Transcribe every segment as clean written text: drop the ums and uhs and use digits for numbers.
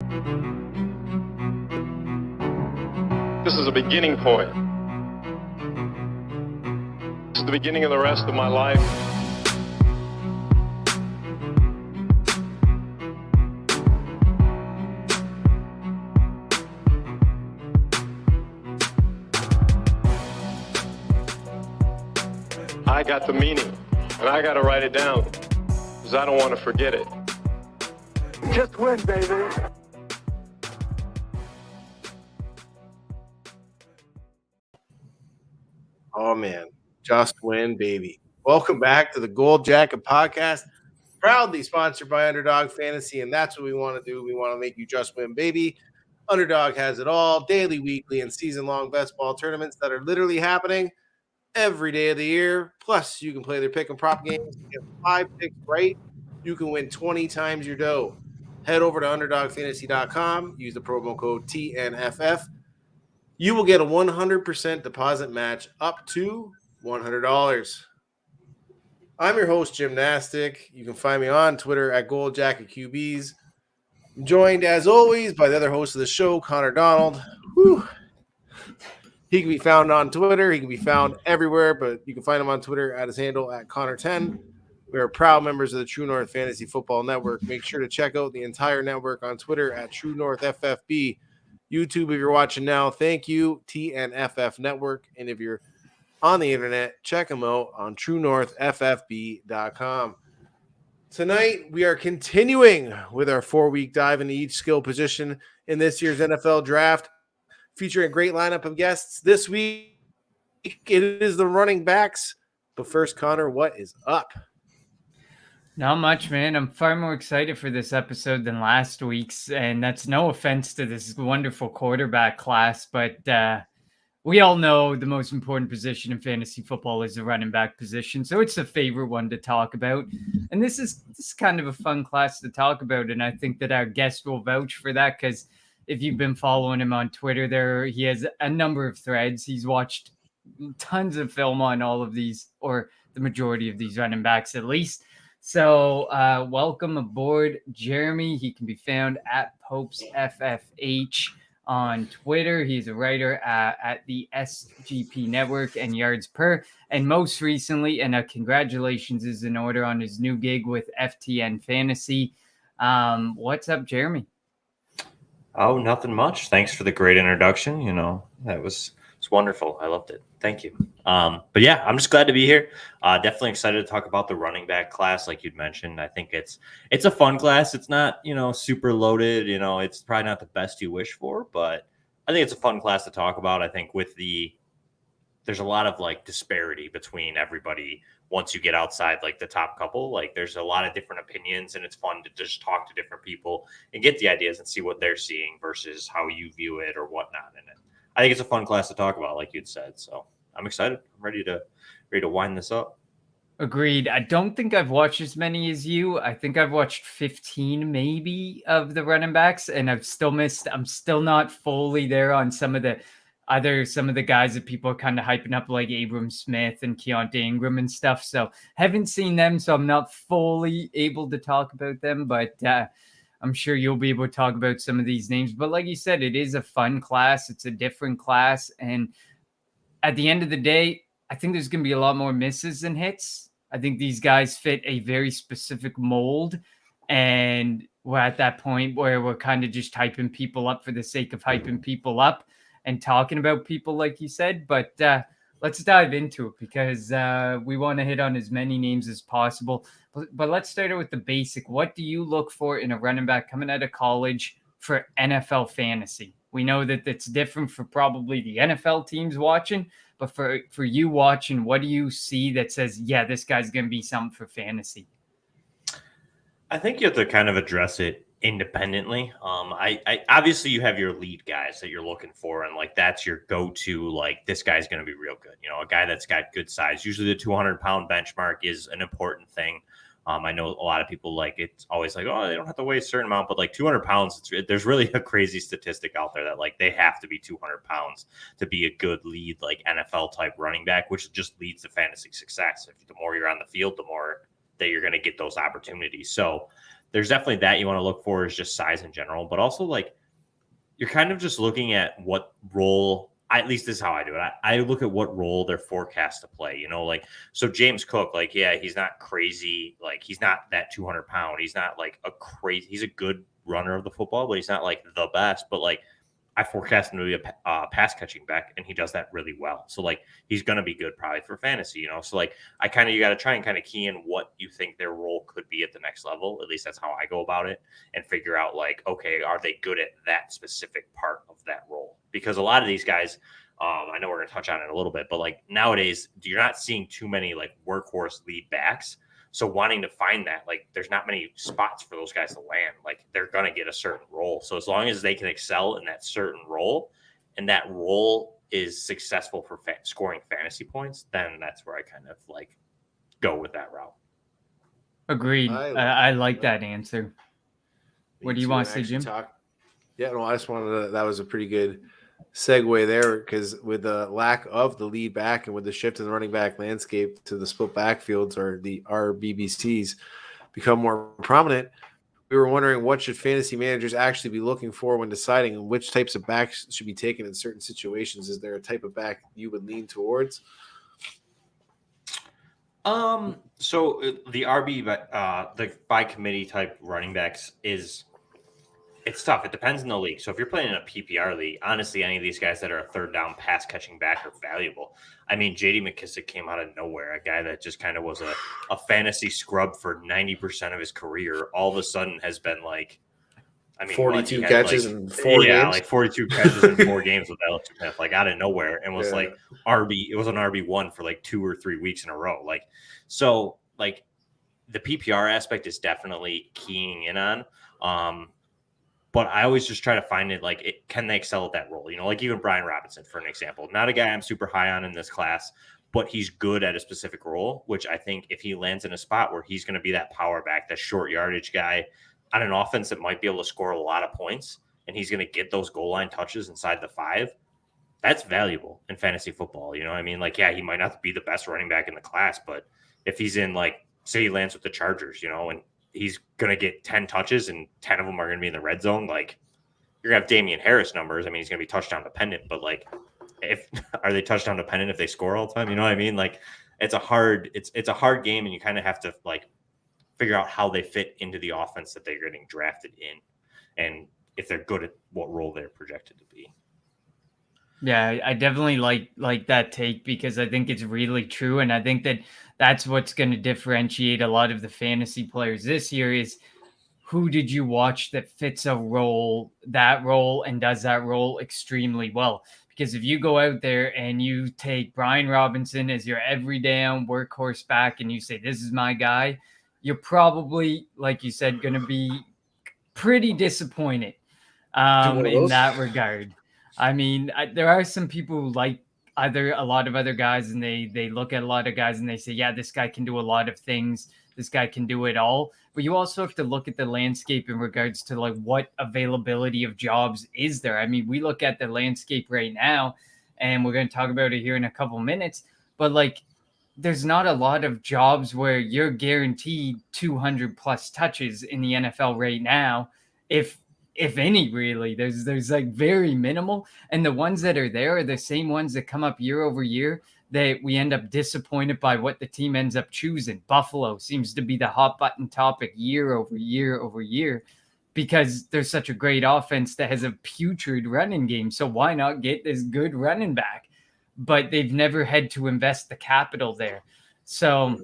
This is a beginning point. This is the beginning of the rest of my life. I got the meaning, and I got to write it down, because I don't want to forget it. Just win, baby. Oh, man. Just win, baby. Welcome back to the Gold Jacket Podcast, proudly sponsored by Underdog Fantasy, and that's what we want to do. We want to make you just win, baby. Underdog has it all, daily, weekly, and season-long best ball tournaments that are literally happening every day of the year. Plus, you can play their pick and prop games. Get 5 picks right, you can win 20 times your dough. Head over to UnderdogFantasy.com. Use the promo code TNFF. You will get a 100% deposit match up to $100. I'm your host, Gymnastic. You can find me on Twitter at GoldJacketQBs. I'm joined, as always, by the other host of the show, Connor Donald. Whew. He can be found on Twitter. He can be found everywhere, but you can find him on Twitter at his handle at Connor10. We are proud members of the True North Fantasy Football Network. Make sure to check out the entire network on Twitter at True North FFB. YouTube, if you're watching now, thank you, TNFF Network. And if you're on the internet, check them out on TrueNorthFFB.com. Tonight, we are continuing with our 4-week dive into each skill position in this year's NFL Draft, featuring a great lineup of guests. This week, it is the running backs. But first, Connor, what is up? Not much, man. I'm far more excited for this episode than last week's, and that's no offense to this wonderful quarterback class, but we all know the most important position in fantasy football is the running back position, so it's a favorite one to talk about. And this is kind of a fun class to talk about, and I think that our guest will vouch for that, because if you've been following him on Twitter, he has a number of threads. He's watched tons of film on all of these, or the majority of these running backs at least. So welcome aboard, Jeremy. He can be found at Popes FFH on Twitter. He's a writer at the SGP Network and Yards Per. And most recently, and congratulations is in order on his new gig with FTN Fantasy. What's up, Jeremy? Oh, nothing much. Thanks for the great introduction. It's wonderful. I loved it. Thank you. But yeah, I'm just glad to be here. Definitely excited to talk about the running back class, like you'd mentioned. I think it's a fun class. It's not, super loaded. It's probably not the best you wish for, but I think it's a fun class to talk about. I think there's a lot of disparity between everybody once you get outside the top couple. There's a lot of different opinions, and it's fun to just talk to different people and get the ideas and see what they're seeing versus how you view it or whatnot in it. I think it's a fun class to talk about, like you'd said. So I'm excited. I'm ready to wind this up. Agreed. I don't think I've watched as many as you. I think I've watched 15 maybe of the running backs, and I'm still not fully there on some of the guys that people are kind of hyping up, like Abram Smith and Keontae Ingram and stuff. So haven't seen them, so I'm not fully able to talk about them, but I'm sure you'll be able to talk about some of these names. But like you said, it is a fun class. It's a different class. And at the end of the day, I think there's going to be a lot more misses than hits. I think these guys fit a very specific mold. And we're at that point where we're kind of just hyping people up for the sake of hyping people up and talking about people, like you said. But let's dive into it, because we want to hit on as many names as possible. But let's start out with the basic. What do you look for in a running back coming out of college for NFL fantasy? We know that it's different for probably the NFL teams watching, but for you watching, what do you see that says, yeah, this guy's going to be something for fantasy? I think you have to kind of address it independently. I obviously you have your lead guys that you're looking for, and that's your go-to, this guy's going to be real good. A guy that's got good size. Usually the 200-pound benchmark is an important thing. I know a lot of people it's always oh, they don't have to weigh a certain amount, but 200 pounds, there's really a crazy statistic out there that they have to be 200 pounds to be a good lead, NFL type running back, which just leads to fantasy success. The more you're on the field, the more that you're going to get those opportunities. So there's definitely that you want to look for is just size in general, but also like you're kind of just looking at what role, at least this is how I do it. I look at what role they're forecast to play, like, so James Cook, like, yeah, he's not crazy. Like, he's not that 200-pound. He's not like he's a good runner of the football, but he's not like the best. But like, I forecast him to be a pass catching back, and he does that really well. So like, he's going to be good probably for fantasy, So like, you got to try and kind of key in what you think their role could be at the next level. At least that's how I go about it, and figure out like, okay, are they good at that specific part of that role? Because a lot of these guys, I know we're going to touch on it a little bit, but like nowadays, you're not seeing too many like workhorse lead backs. So wanting to find that, like, there's not many spots for those guys to land. Like, they're going to get a certain role. So as long as they can excel in that certain role, and that role is successful for scoring fantasy points, then that's where I kind of like go with that route. Agreed. I like that answer. What do you want to say, Jim? Yeah, no, I just wanted to, that was a pretty good segue there, because with the lack of the lead back and with the shift in the running back landscape to the split backfields, or the RBBCs become more prominent, we were wondering what should fantasy managers actually be looking for when deciding which types of backs should be taken in certain situations. Is there a type of back you would lean towards? So the the by committee type running backs it's tough. It depends on the league. So if you're playing in a PPR league, honestly, any of these guys that are a third down pass catching back are valuable. I mean, JD McKissick came out of nowhere, a guy that just kind of was a fantasy scrub for 90% of his career. All of a sudden has been like, 42 catches in 4 games. Yeah, like 42 catches in 4 games with Alex Smith, like out of nowhere, and was like it was an RB1 for like 2 or 3 weeks in a row. Like, so like the PPR aspect is definitely keying in on. But I always just try to find it, like, can they excel at that role? Like even Brian Robinson, for an example, not a guy I'm super high on in this class, but he's good at a specific role, which I think if he lands in a spot where he's going to be that power back, that short yardage guy on an offense that might be able to score a lot of points, and he's going to get those goal line touches inside the 5, that's valuable in fantasy football. You know what I mean? Like, yeah, he might not be the best running back in the class, but if he's in, like, say he lands with the Chargers, and he's going to get 10 touches and 10 of them are going to be in the red zone, like, you're going to have Damian Harris numbers. I mean, he's going to be touchdown dependent, but like, are they touchdown dependent if they score all the time? You know what I mean? Like, it's a hard game, and you kind of have to like figure out how they fit into the offense that they're getting drafted in, and if they're good at what role they're projected to be. Yeah, I definitely like that take, because I think it's really true. And I think that's what's going to differentiate a lot of the fantasy players this year is who did you watch that fits that role and does that role extremely well. Because if you go out there and you take Brian Robinson as your every down workhorse back and you say, this is my guy, you're probably, like you said, going to be pretty disappointed in that regard. I mean, there are some people who like a lot of other guys, and they look at a lot of guys and they say, yeah, this guy can do a lot of things. This guy can do it all. But you also have to look at the landscape in regards to like what availability of jobs is there. I mean, we look at the landscape right now, and we're going to talk about it here in a couple minutes, but like, there's not a lot of jobs where you're guaranteed 200 plus touches in the NFL right now. If any, really, there's like very minimal. And the ones that are there are the same ones that come up year over year that we end up disappointed by what the team ends up choosing. Buffalo seems to be the hot button topic year over year over year, because there's such a great offense that has a putrid running game. So why not get this good running back? But they've never had to invest the capital there. So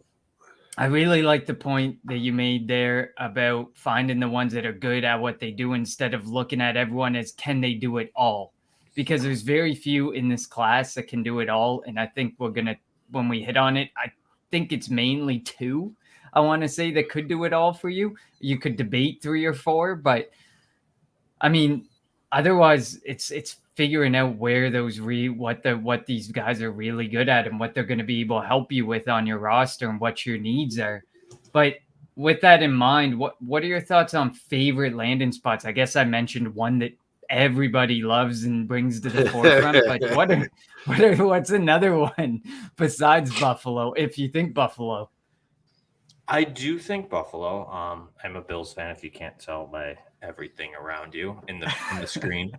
I really like the point that you made there about finding the ones that are good at what they do instead of looking at everyone as can they do it all, because there's very few in this class that can do it all. And I think when we hit on it, I think it's mainly 2, I want to say, that could do it all for you. You could debate 3 or 4, but I mean, otherwise it's figuring out where those what these guys are really good at and what they're going to be able to help you with on your roster and what your needs are. But with that in mind, what are your thoughts on favorite landing spots? I guess I mentioned one that everybody loves and brings to the forefront, but what's another one besides Buffalo, if you think Buffalo? I do think Buffalo. I'm a Bills fan. If you can't tell by everything around you in the screen.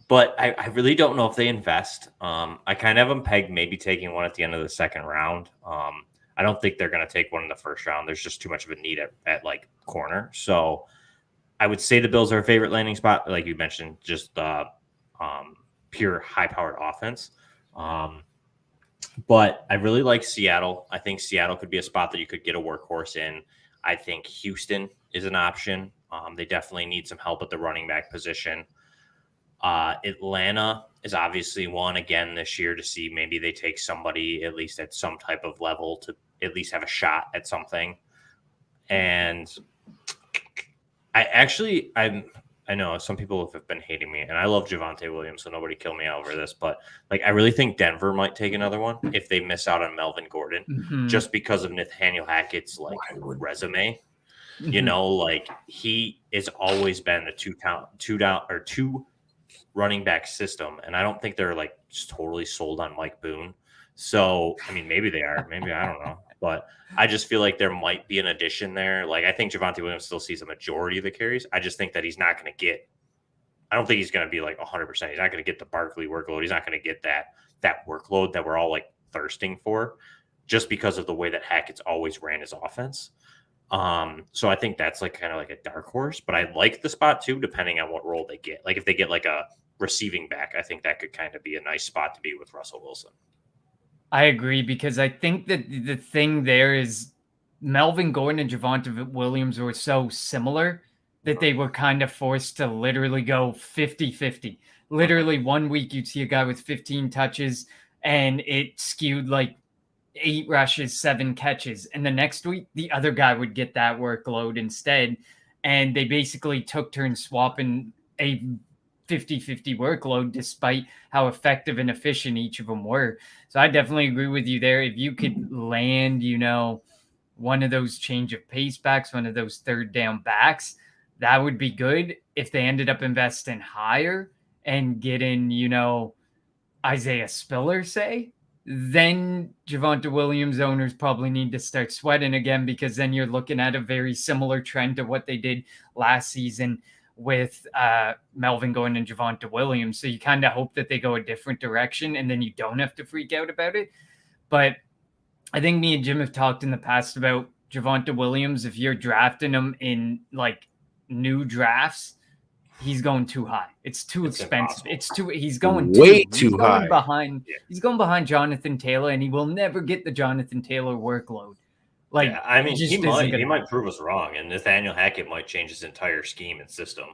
But I really don't know if they invest. I kind of have them pegged maybe taking one at the end of the second round. I don't think they're going to take one in the first round. There's just too much of a need at like corner. So I would say the Bills are a favorite landing spot, like you mentioned, just pure high-powered offense. But I really like Seattle. I think Seattle could be a spot that you could get a workhorse in. I think Houston is an option. They definitely need some help at the running back position. Atlanta is obviously one again this year to see maybe they take somebody at least at some type of level to at least have a shot at something. And I know some people have been hating me, and I love Javonte Williams, so nobody kill me over this. But like, I really think Denver might take another one if they miss out on Melvin Gordon, just because of Nathaniel Hackett's like resume. You know, like he has always been a two running back system, and I don't think they're like just totally sold on Mike Boone. So I mean, maybe they are, maybe I don't know, but I just feel like there might be an addition there. Like I think Javonte Williams still sees a majority of the carries. I just think that he's not going to get. I don't think he's going to be like 100%. He's not going to get the Barkley workload. He's not going to get that workload that we're all like thirsting for, just because of the way that Hackett's always ran his offense. So I think that's like kind of like a dark horse, but I like the spot too, depending on what role they get. Like if they get like a receiving back, I think that could kind of be a nice spot to be with Russell Wilson. I agree, because I think that the thing there is Melvin Gordon and Javonte Williams were so similar that they were kind of forced to literally go 50-50. Literally 1 week you'd see a guy with 15 touches and it skewed like 8 rushes, 7 catches. And the next week, the other guy would get that workload instead. And they basically took turns swapping a 50-50 workload, despite how effective and efficient each of them were. So I definitely agree with you there. If you could land, one of those change of pace backs, one of those third down backs, that would be good. If they ended up investing higher and getting, Isaiah Spiller, say, then Javonte Williams owners probably need to start sweating again, because then you're looking at a very similar trend to what they did last season with Melvin Gordon and Javonte Williams. So you kind of hope that they go a different direction and then you don't have to freak out about it. But I think me and Jim have talked in the past about Javonte Williams. If you're drafting him in like new drafts, he's going too high. It's too expensive. Impossible. He's going way too high behind. Yeah. He's going behind Jonathan Taylor, and he will never get the Jonathan Taylor workload. Like, yeah, I mean, he might prove us wrong, and Nathaniel Hackett might change his entire scheme and system,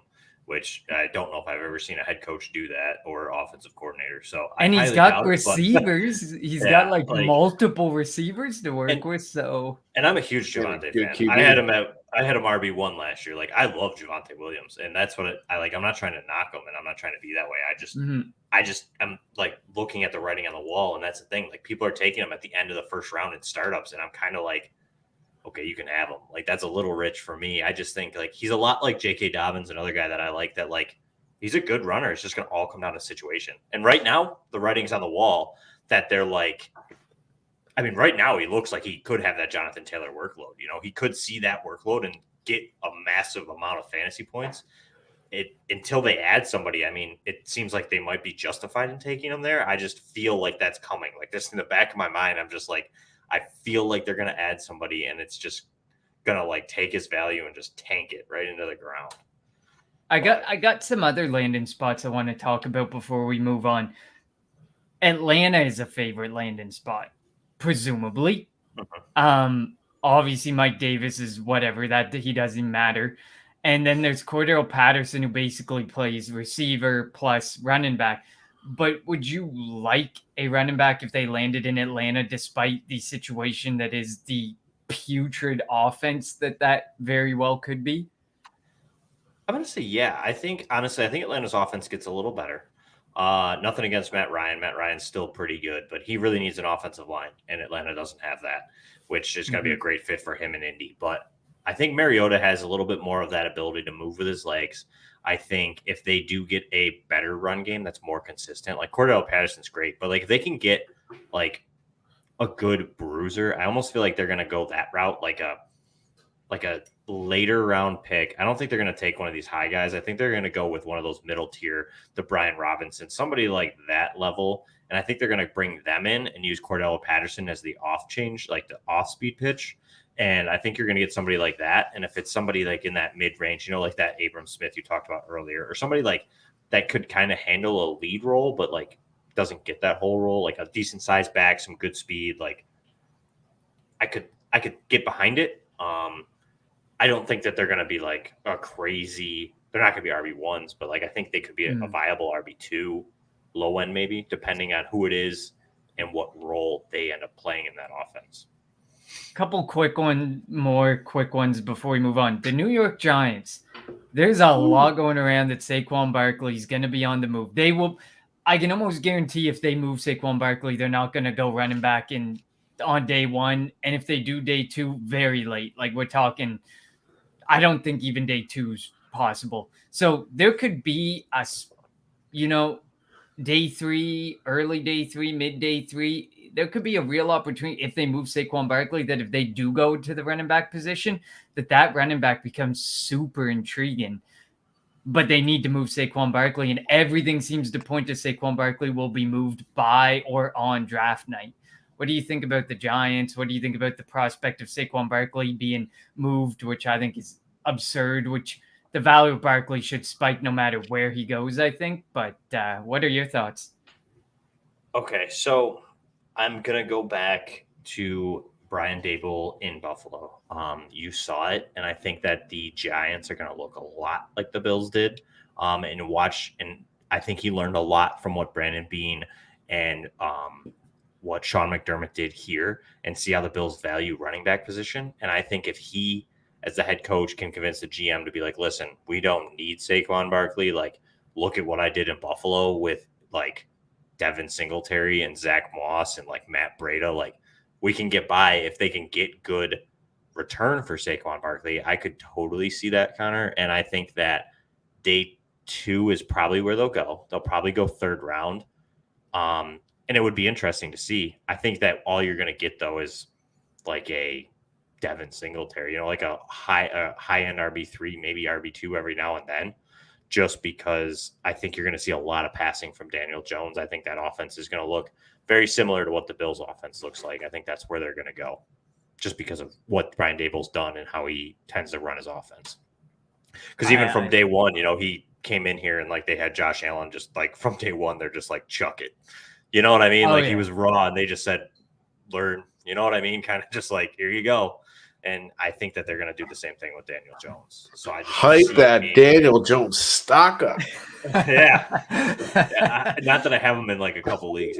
which I don't know if I've ever seen a head coach do that or offensive coordinator. So, and he's got receivers. He's got like multiple receivers to work with. So, and I'm a huge Javonte fan. QB. I had him RB1 last year. Like, I love Javonte Williams, and that's what I like. I'm not trying to knock him, and I'm not trying to be that way. I'm like looking at the writing on the wall, and that's the thing. Like, people are taking him at the end of the first round in startups, and I'm kind of like, okay, you can have him. Like, that's a little rich for me. I just think like he's a lot like J.K. Dobbins, another guy that I like, that like he's a good runner. It's just going to all come down to situation. And right now, the writing's on the wall that they're like, I mean, right now he looks like he could have that Jonathan Taylor workload. He could see that workload and get a massive amount of fantasy points. Until they add somebody, I mean, it seems like they might be justified in taking him there. I just feel like that's coming. Like, this in the back of my mind, I'm just like, I feel like they're going to add somebody, and it's just going to like take his value and just tank it right into the ground. I got some other landing spots I want to talk about before we move on. Atlanta is a favorite landing spot, presumably. Obviously Mike Davis is whatever, that he doesn't matter. And then there's Cordell Patterson, who basically plays receiver plus running back. But would you like a running back if they landed in Atlanta, despite the situation that is the putrid offense that very well could be? I'm going to say, yeah. I think Atlanta's offense gets a little better. Nothing against Matt Ryan. Matt Ryan's still pretty good, but he really needs an offensive line, and Atlanta doesn't have that, which is going to be a great fit for him in Indy. But I think Mariota has a little bit more of that ability to move with his legs. I think if they do get a better run game that's more consistent, like Cordell Patterson's great, but like if they can get like a good bruiser. I almost feel like they're going to go that route, like a later round pick. I don't think they're going to take one of these high guys. I think they're going to go with one of those middle tier, the Brian Robinson, somebody like that level. And I think they're going to bring them in and use Cordell Patterson as the off change, like the off speed pitch. And I think you're going to get somebody like that. And if it's somebody like in that mid range, like that Abram Smith you talked about earlier, or somebody like that could kind of handle a lead role, but like doesn't get that whole role, like a decent sized back, some good speed. Like I could get behind it. I don't think that they're going to be like a crazy. They're not going to be RB1s, but like I think they could be a viable RB2, low end maybe, depending on who it is and what role they end up playing in that offense. Couple more quick ones before we move on. The New York Giants. There's a lot going around that Saquon Barkley is going to be on the move. They will. I can almost guarantee if they move Saquon Barkley, they're not going to go running back on day one, and if they do day two, very late. Like we're talking. I don't think even day two is possible. So there could be day three, early day three, mid day three. There could be a real opportunity if they move Saquon Barkley that if they do go to the running back position, that running back becomes super intriguing. But they need to move Saquon Barkley, and everything seems to point to Saquon Barkley will be moved by or on draft night. What do you think about the Giants? What do you think about the prospect of Saquon Barkley being moved, which I think is absurd, which the value of Barkley should spike no matter where he goes, I think. But what are your thoughts? Okay, so I'm going to go back to Brian Daboll in Buffalo. You saw it, and I think that the Giants are going to look a lot like the Bills did. And I think he learned a lot from what Brandon Beane and what Sean McDermott did here, and see how the Bills value running back position. And I think if he, as the head coach, can convince the GM to be like, listen, we don't need Saquon Barkley. Like, look at what I did in Buffalo with like Devin Singletary and Zach Moss and like Matt Breida. Like, we can get by if they can get good return for Saquon Barkley. I could totally see that, Connor. And I think that day two is probably where they'll go. They'll probably go third round. And it would be interesting to see. I think that all you're going to get, though, is like a Devin Singletary, like a high-end RB3, maybe RB2 every now and then, just because I think you're going to see a lot of passing from Daniel Jones. I think that offense is going to look very similar to what the Bills' offense looks like. I think that's where they're going to go, just because of what Brian Daboll's done and how he tends to run his offense. Because even from day one, he came in here and like they had Josh Allen just like from day one, they're just like, chuck it. You know what I mean? He was raw and they just said, learn, you know what I mean? Kind of just like, here you go. And I think that they're going to do the same thing with Daniel Jones. So I just hype that Daniel Jones stock up. Yeah. Not that I have him in like a couple leagues,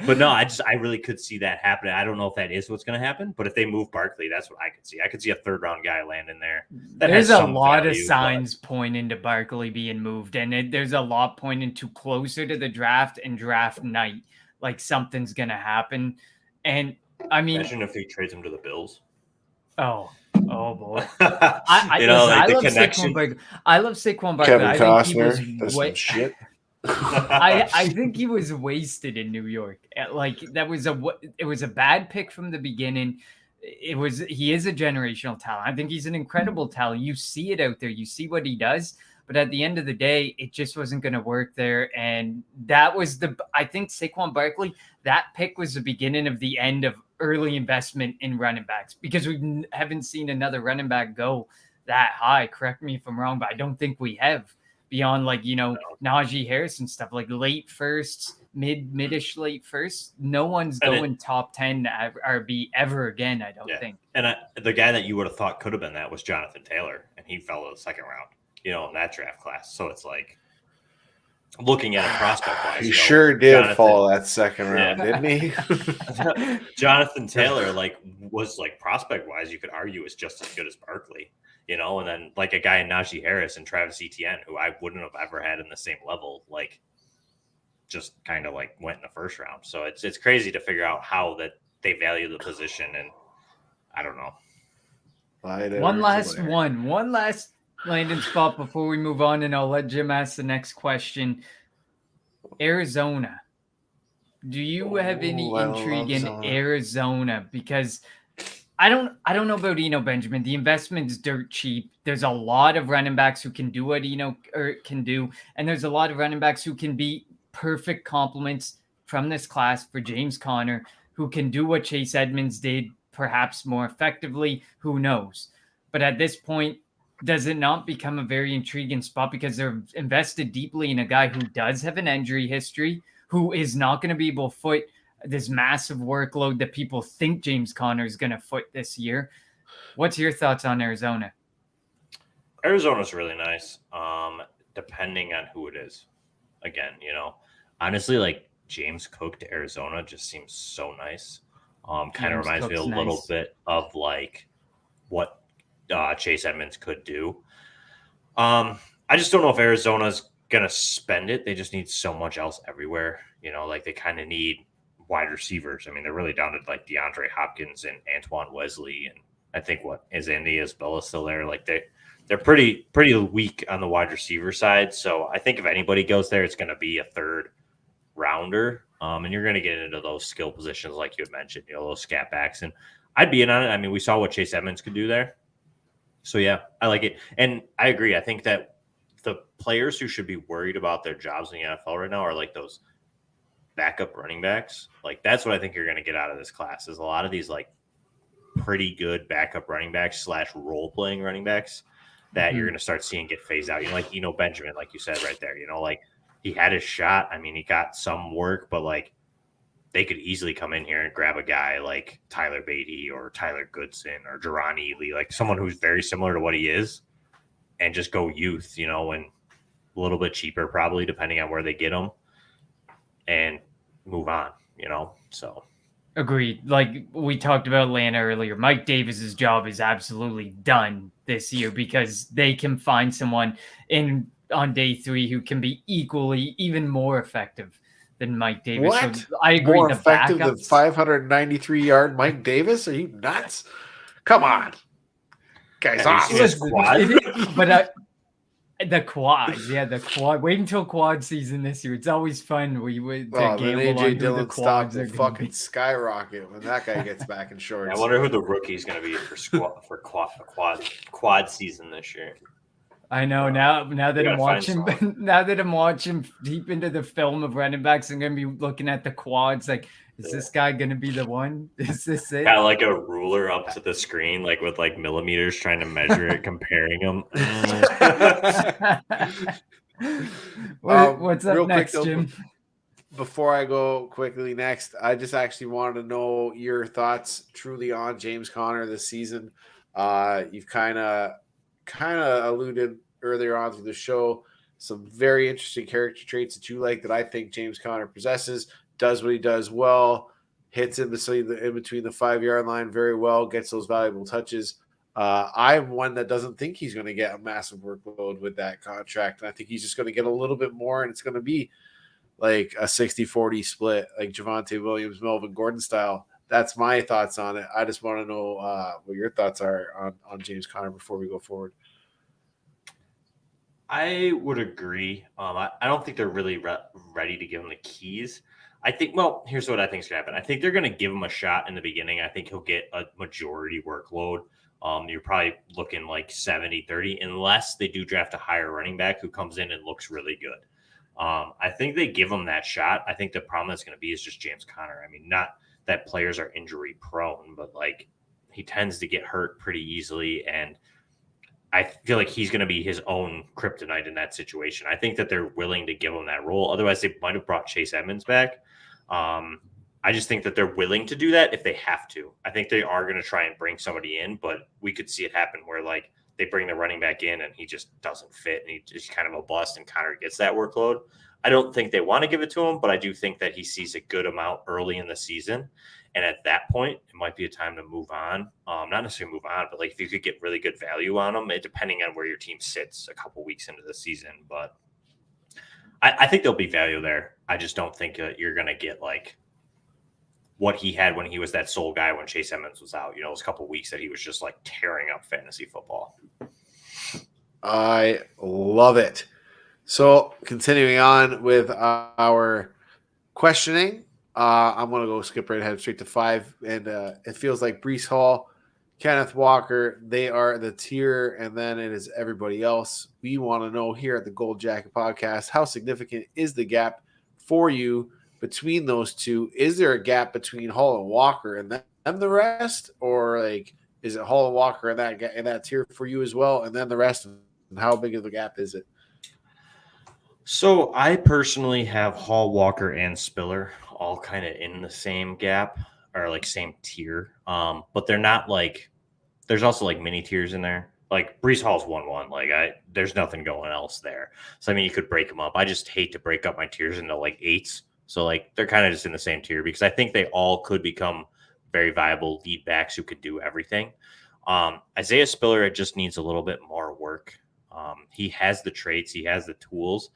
but no, I really could see that happening. I don't know if that is what's going to happen, but if they move Barkley, that's what I could see. I could see a third round guy land in there. There's a lot of signs pointing to Barkley being moved, and there's a lot pointing to closer to the draft and draft night, like something's going to happen. And I mean, imagine if he trades him to the Bills. Oh boy! I love Saquon Barkley. I love Saquon Barkley. Kevin Costner, that's some shit. I think he was wasted in New York. Like it was a bad pick from the beginning. He is a generational talent. I think he's an incredible talent. You see it out there. You see what he does. But at the end of the day, it just wasn't going to work there. And that was I think Saquon Barkley, that pick was the beginning of the end of early investment in running backs, because we haven't seen another running back go that high. Correct me if I'm wrong, but I don't think we have, beyond like, Najee Harris and stuff, like late firsts, mid-ish late first. No one's going top 10 RB ever again, I don't think. And the guy that you would have thought could have been that was Jonathan Taylor, and he fell to the second round. In that draft class. So it's like looking at a prospect wise. He sure did fall that second round, didn't he? Jonathan Taylor was prospect wise, you could argue is just as good as Barkley, and then like a guy in Najee Harris and Travis Etienne, who I wouldn't have ever had in the same level, just kind of went in the first round. So it's crazy to figure out how that they value the position, and I don't know. One last landing spot before we move on, and I'll let Jim ask the next question. Arizona. Do you have any I intrigue love in Zona. Arizona? Because I don't know about Eno Benjamin. The investment's dirt cheap. There's a lot of running backs who can do what Eno can do, and there's a lot of running backs who can be perfect complements from this class for James Conner, who can do what Chase Edmonds did, perhaps more effectively. Who knows? But at this point, does it not become a very intriguing spot because they're invested deeply in a guy who does have an injury history, who is not going to be able to foot this massive workload that people think James Conner is going to foot this year? What's your thoughts on Arizona? Arizona's really nice, depending on who it is. Again, honestly, like James Cook to Arizona just seems so nice. Kind of James reminds me a Cook's little nice. bit of like what Chase Edmonds could do. I just don't know if Arizona's gonna spend it. They just need so much else everywhere. Like they kind of need wide receivers. I mean, they're really down to like DeAndre Hopkins and Antoine Wesley, and I think what is Andy Isabella still there. Like they're pretty weak on the wide receiver side. So I think if anybody goes there, it's going to be a third rounder. And you're going to get into those skill positions like you had mentioned, those scat backs. And I'd be in on it. I mean, we saw what Chase Edmonds could do there. So yeah, I like it. And I agree. I think that the players who should be worried about their jobs in the NFL right now are like those backup running backs. Like that's what I think you're going to get out of this class is a lot of these like pretty good backup running backs / role playing running backs that you're going to start seeing get phased out. Like Eno Benjamin, like you said right there, like he had his shot. I mean, he got some work, but like they could easily come in here and grab a guy like Tyler Beatty or Tyler Goodson or Jerron Ely, like someone who's very similar to what he is and just go youth, and a little bit cheaper probably depending on where they get them and move on, so. Agreed. Like we talked about Atlanta earlier, Mike Davis's job is absolutely done this year because they can find someone on day 3 who can be equally, even more effective than Mike Davis. What? So I agree. More the effective than backups, 593-yard Mike Davis? Are you nuts? Come on. Guy's Have you awesome. seen his quad? but the quads, the quad. Wait until quad season this year. It's always fun. We would Then gamble AJ on who the Dillon's stock quads will are going to fucking be. skyrocket when that guy gets back in shorts. I wonder who the rookie is going to be for quad season this year. I know now that I'm watching some. now that I'm watching deep into the film of running backs, I'm gonna be looking at the quads. Like, is this guy gonna be the one? Is this it? Got like a ruler up to the screen, like with like millimeters, trying to measure it, comparing them. What's up real next, quick, though, Jim? Before I go quickly next, I just actually wanted to know your thoughts truly on James Conner this season. You've kind of alluded earlier on through the show some very interesting character traits that you like that I think James Conner possesses. Does what he does well, hits in between the 5-yard line very well, gets those valuable touches. I'm one that doesn't think he's going to get a massive workload with that contract. And I think he's just going to get a little bit more, and it's going to be like a 60-40 split, like Javonte Williams, Melvin Gordon style. That's my thoughts on it. I just want to know what your thoughts are on James Conner before we go forward. I would agree. I don't think they're really ready to give him the keys. I think, well, here's what I think is going to happen. I think they're going to give him a shot in the beginning. I think he'll get a majority workload. You're probably looking like 70-30 unless they do draft a higher running back who comes in and looks really good. I think they give him that shot. I think the problem that's going to be is just James Conner. I mean, not that players are injury prone, but like he tends to get hurt pretty easily. And I feel like he's going to be his own kryptonite in that situation. I think that they're willing to give him that role. Otherwise, they might have brought Chase Edmonds back. I just think that they're willing to do that if they have to. I think they are going to try and bring somebody in, but we could see it happen where like they bring the running back in and he just doesn't fit and he's kind of a bust and Conner gets that workload. I don't think they want to give it to him, but I do think that he sees a good amount early in the season. And at that point, it might be a time to move on. Not necessarily move on, but like if you could get really good value on him, depending on where your team sits a couple weeks into the season. But I think there'll be value there. I just don't think that you're going to get like what he had when he was that sole guy when Chase Edmonds was out. Those couple of weeks that he was just like tearing up fantasy football. I love it. So continuing on with our questioning, I'm going to go skip right ahead straight to 5. And it feels like Breece Hall, Kenneth Walker, they are the tier, and then it is everybody else. We want to know here at the Gold Jacket Podcast, how significant is the gap for you between those two? Is there a gap between Hall and Walker and then the rest? Or like, is it Hall and Walker in that tier for you as well, and then the rest? And how big of a gap is it? So I personally have Hall, Walker, and Spiller all kind of in the same gap or like same tier. But they're not like there's also like mini tiers in there. Like Breece Hall's 1-1. Like there's nothing going else there. So I mean you could break them up. I just hate to break up my tiers into like 8s. So like they're kind of just in the same tier because I think they all could become very viable lead backs who could do everything. Isaiah Spiller, it just needs a little bit more work. He has the traits, he has the tools.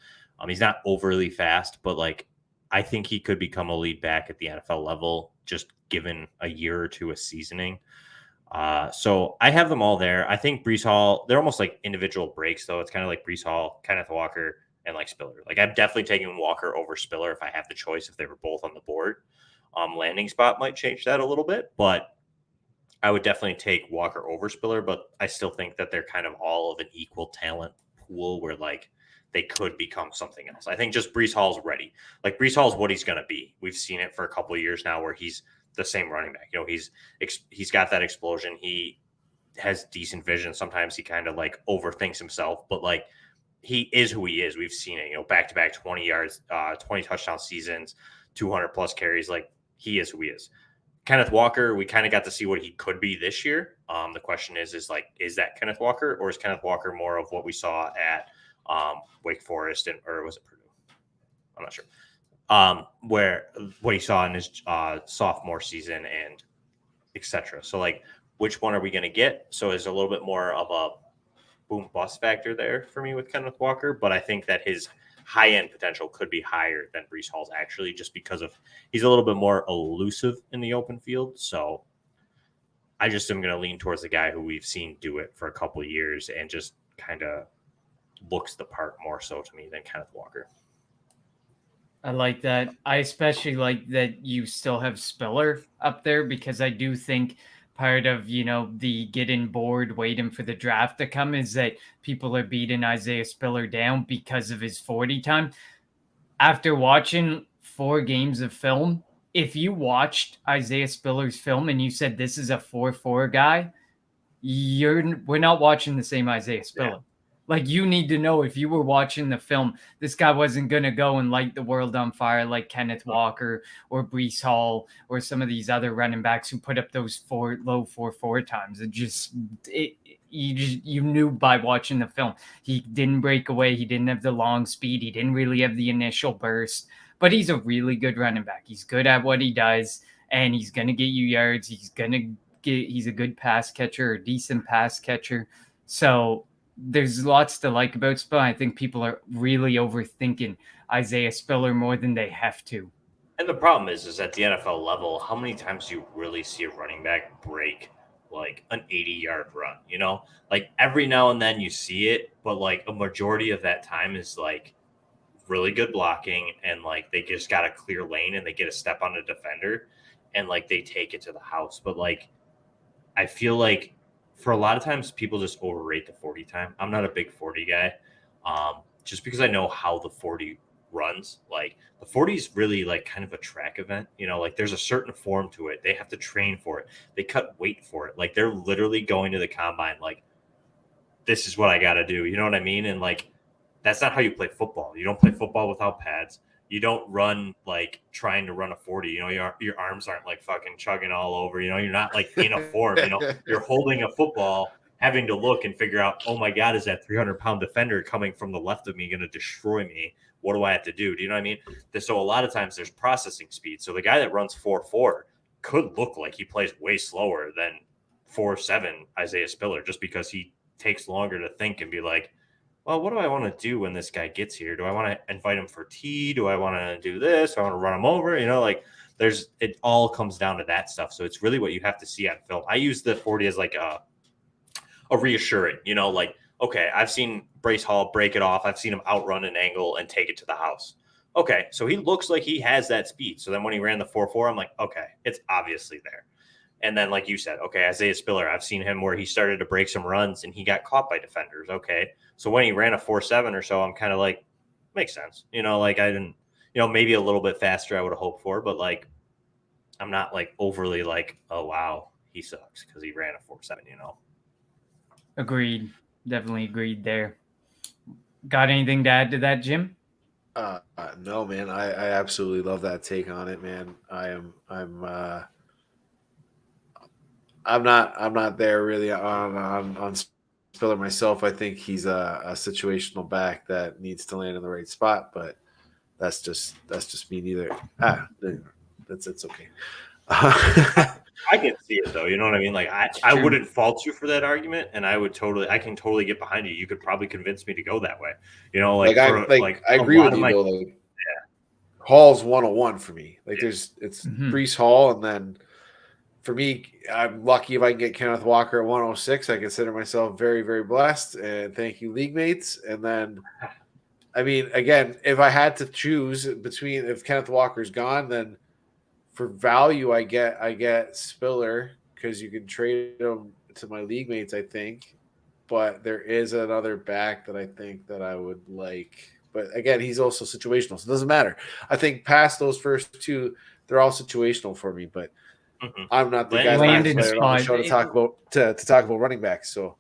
He's not overly fast, but like I think he could become a lead back at the NFL level, just given a year or two of seasoning. So I have them all there. I think Breece Hall, they're almost like individual breaks, though. It's kind of like Breece Hall, Kenneth Walker, and like Spiller. Like I'm definitely taking Walker over Spiller if I have the choice, if they were both on the board. Landing spot might change that a little bit, but I would definitely take Walker over Spiller, but I still think that they're kind of all of an equal talent pool where like they could become something else. I think just Breece Hall's ready. Like Breece Hall's what he's going to be. We've seen it for a couple of years now where he's the same running back. You know, he's got that explosion. He has decent vision. Sometimes he kind of like overthinks himself, but like he is who he is. We've seen it, you know, back-to-back 20 yards, 20 touchdown seasons, 200 plus carries. Like he is who he is. Kenneth Walker, we kind of got to see what he could be this year. The question is that Kenneth Walker, or is Kenneth Walker more of what we saw at Wake Forest or was it Purdue? I'm not sure. Where what he saw in his sophomore season and etc. So like, which one are we going to get? So there's a little bit more of a boom bust factor there for me with Kenneth Walker, but I think that his high end potential could be higher than Breece Hall's actually, just because of he's a little bit more elusive in the open field. So I just am going to lean towards the guy who we've seen do it for a couple of years and just kind of looks the part more so to me than Kenneth Walker. I like that. I especially like that you still have Spiller up there because I do think part of, you know, the getting bored waiting for the draft to come is that people are beating Isaiah Spiller down because of his 40 time. After watching 4 games of film, if you watched Isaiah Spiller's film and you said this is a 4.4 guy, we're not watching the same Isaiah Spiller. Yeah. Like you need to know if you were watching the film, this guy wasn't going to go and light the world on fire like Kenneth Walker or Breece Hall or some of these other running backs who put up those low 4.4 times. You knew by watching the film, he didn't break away. He didn't have the long speed. He didn't really have the initial burst, but he's a really good running back. He's good at what he does and he's going to get you yards. He's a good pass catcher, a decent pass catcher. So there's lots to like about Spiller. I think people are really overthinking Isaiah Spiller more than they have to. And the problem is at the NFL level, how many times do you really see a running back break like an 80-yard run? You know, like every now and then you see it, but like a majority of that time is like really good blocking and like they just got a clear lane and they get a step on a defender and like they take it to the house. But like I feel like for a lot of times, people just overrate the 40 time. I'm not a big 40 guy, just because I know how the 40 runs. Like the 40 is really like kind of a track event. You know, like there's a certain form to it. They have to train for it. They cut weight for it. Like they're literally going to the combine. Like this is what I got to do. You know what I mean? And like that's not how you play football. You don't play football without pads. You don't run like trying to run a 40, you know, your arms aren't like fucking chugging all over, you know, you're not like in a form, you know, you're holding a football, having to look and figure out, oh my God, is that 300-pound defender coming from the left of me going to destroy me? What do I have to do? Do you know what I mean? So a lot of times there's processing speed. So the guy that runs 4.4 could look like he plays way slower than 4.7 Isaiah Spiller, just because he takes longer to think and be like, well, what do I want to do when this guy gets here? Do I want to invite him for tea? Do I want to do this? Do I want to run him over? You know, like it all comes down to that stuff. So it's really what you have to see on film. I use the 40 as like a reassuring, you know, like, okay, I've seen Breece Hall break it off. I've seen him outrun an angle and take it to the house. okay, so he looks like he has that speed. So then when he ran the 4.4, I'm like, okay, it's obviously there. And then, like you said, okay, Isaiah Spiller, I've seen him where he started to break some runs and he got caught by defenders. Okay. So when he ran a 4.7 or so, I'm kind of like, makes sense. Like I didn't, maybe a little bit faster I would have hoped for, but like, I'm not like overly like, oh, wow, he sucks because he ran a 4.7. Agreed. Definitely agreed there. Got anything to add to that, Jim? No, man. I absolutely love that take on it, man. I'm not there really on Spiller myself. I think he's a situational back that needs to land in the right spot, but that's just me. Neither. It's okay. I can see it though. You know what I mean? Like I wouldn't fault you for that argument, and I can totally get behind you. You could probably convince me to go that way. I agree with you though. Like, Hall's 101 for me. Like it's Breece Hall, and then for me, I'm lucky if I can get Kenneth Walker at 106. I consider myself very, very blessed, and thank you, league mates. And then, I mean, again, if I had to choose between if Kenneth Walker's gone, then for value, I get Spiller because you can trade him to my league mates, I think. But there is another back that I think that I would like. But again, he's also situational, so it doesn't matter. I think past those first two, they're all situational for me. But I'm not the guy that's on the show to talk about running backs. So